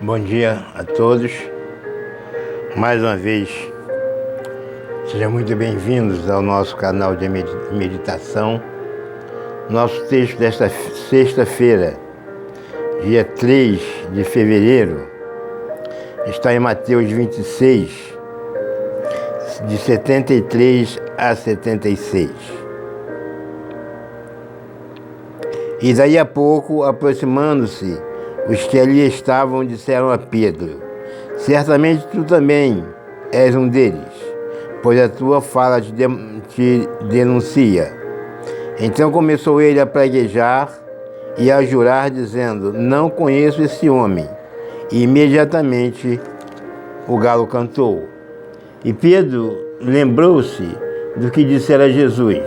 Bom dia a todos. Mais uma vez, sejam muito bem-vindos ao nosso canal de meditação. Nosso texto desta sexta-feira, dia 3 de fevereiro, está em Mateus 26, de 73 a 76. E daí a pouco, aproximando-se, os que ali estavam disseram a Pedro: certamente tu também és um deles, pois a tua fala te denuncia. Então começou ele a praguejar e a jurar, dizendo: não conheço esse homem. E imediatamente o galo cantou. E Pedro lembrou-se do que dissera Jesus: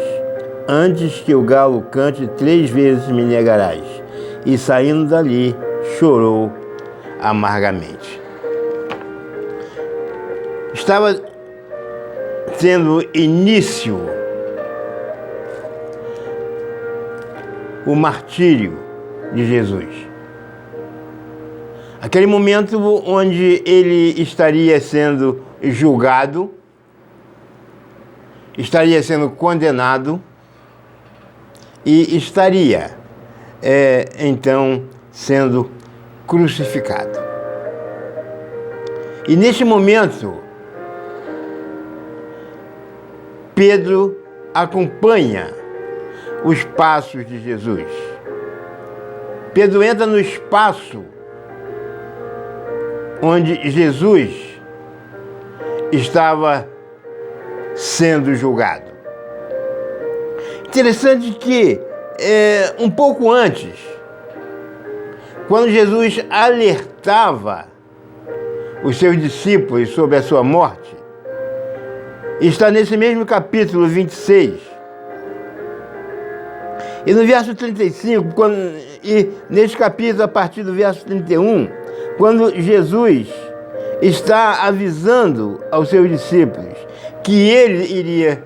antes que o galo cante 3 vezes me negarás. E saindo dali, chorou amargamente. Estava tendo início o martírio de Jesus. Aquele momento onde ele estaria sendo julgado, estaria sendo condenado e estaria, então, sendo crucificado. E neste momento, Pedro acompanha os passos de Jesus. Pedro entra no espaço onde Jesus estava sendo julgado. Interessante que, um pouco antes, quando Jesus alertava os seus discípulos sobre a sua morte, está nesse mesmo capítulo 26. E no verso 35, e nesse capítulo, a partir do verso 31, quando Jesus está avisando aos seus discípulos que ele iria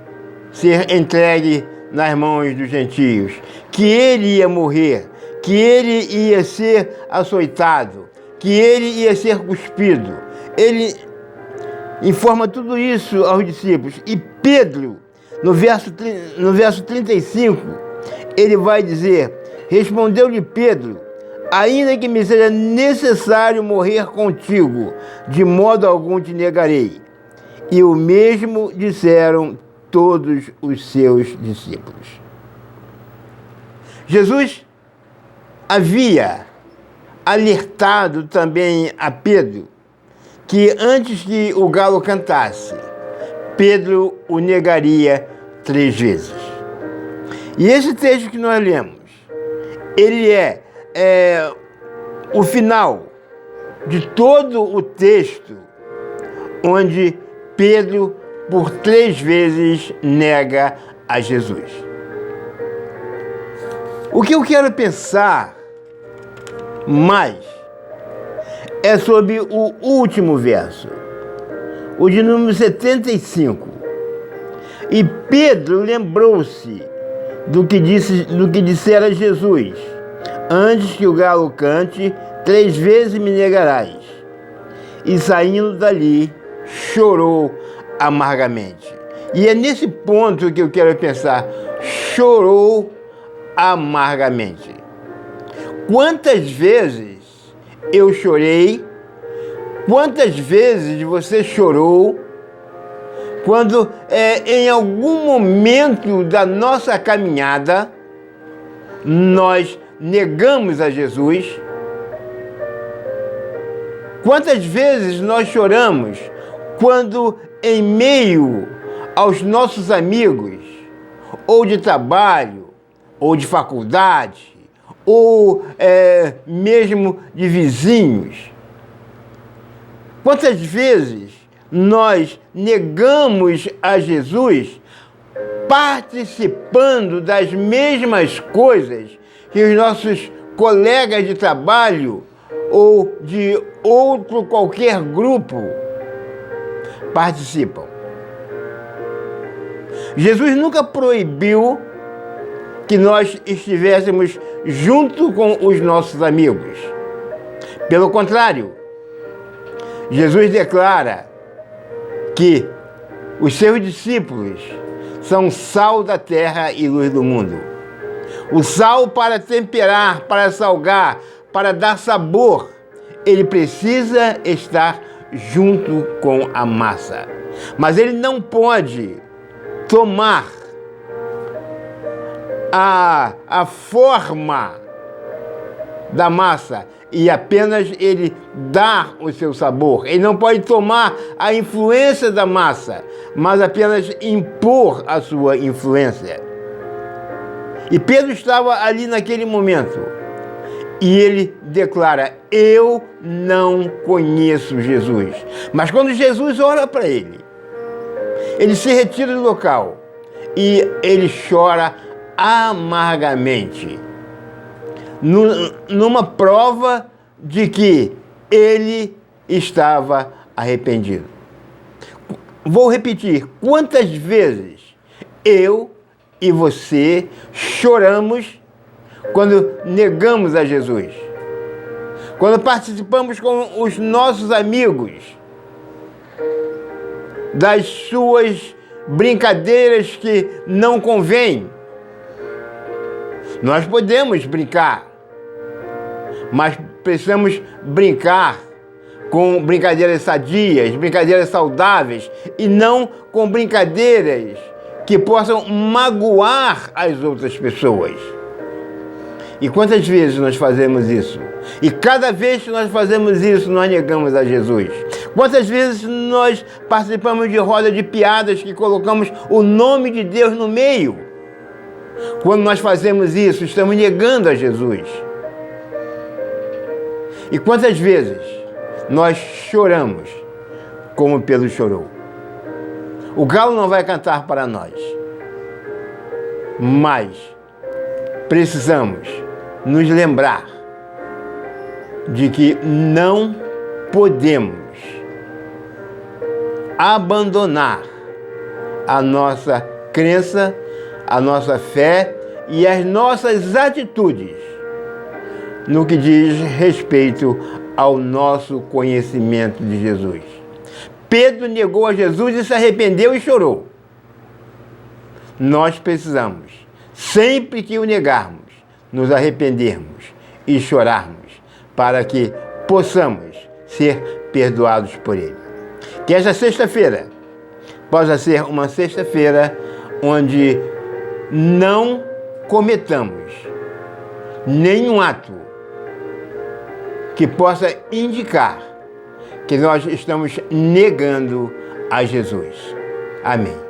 ser entregue nas mãos dos gentios, que ele ia morrer, que ele ia ser açoitado, que ele ia ser cuspido. Ele informa tudo isso aos discípulos. E Pedro, no verso 35, ele vai dizer: respondeu-lhe Pedro: ainda que me seja necessário morrer contigo, de modo algum te negarei. E o mesmo disseram todos os seus discípulos. Jesus havia alertado também a Pedro que antes que o galo cantasse, Pedro o negaria 3 vezes. E esse texto que nós lemos, ele é o final de todo o texto onde Pedro, por 3 vezes, nega a Jesus. O que eu quero pensar mais é sobre o último verso, o de número 75. E Pedro lembrou-se do que dissera Jesus: antes que o galo cante, 3 vezes me negarás. E saindo dali, chorou amargamente. E é nesse ponto que eu quero pensar: chorou amargamente. Quantas vezes eu chorei? Quantas vezes você chorou quando em algum momento da nossa caminhada nós negamos a Jesus? Quantas vezes nós choramos quando, em meio aos nossos amigos, ou de trabalho, ou de faculdade, ou mesmo de vizinhos, quantas vezes nós negamos a Jesus participando das mesmas coisas que os nossos colegas de trabalho ou de outro qualquer grupo participam? Jesus nunca proibiu que nós estivéssemos junto com os nossos amigos. Pelo contrário, Jesus declara que os seus discípulos são sal da terra e luz do mundo. O sal, para temperar, para salgar, para dar sabor, ele precisa estar junto com a massa. Mas ele não pode tomar a forma da massa e apenas ele dar o seu sabor. Ele não pode tomar a influência da massa, mas apenas impor a sua influência. E Pedro estava ali naquele momento e ele declara: eu não conheço Jesus. Mas quando Jesus ora para ele, ele se retira do local e ele chora amargamente, numa prova de que ele estava arrependido. Vou repetir: quantas vezes eu e você choramos quando negamos a Jesus? Quando participamos com os nossos amigos das suas brincadeiras que não convêm. Nós podemos brincar, mas precisamos brincar com brincadeiras sadias, brincadeiras saudáveis, e não com brincadeiras que possam magoar as outras pessoas. E quantas vezes nós fazemos isso? E cada vez que nós fazemos isso, nós negamos a Jesus. Quantas vezes nós participamos de roda de piadas que colocamos o nome de Deus no meio? Quando nós fazemos isso, estamos negando a Jesus. E quantas vezes nós choramos como Pedro chorou? O galo não vai cantar para nós, mas precisamos nos lembrar de que não podemos abandonar a nossa crença, a nossa fé e as nossas atitudes no que diz respeito ao nosso conhecimento de Jesus. Pedro negou a Jesus e se arrependeu e chorou. Nós precisamos, sempre que o negarmos, nos arrependermos e chorarmos, para que possamos ser perdoados por Ele. Que esta sexta-feira possa ser uma sexta-feira onde não cometamos nenhum ato que possa indicar que nós estamos negando a Jesus. Amém.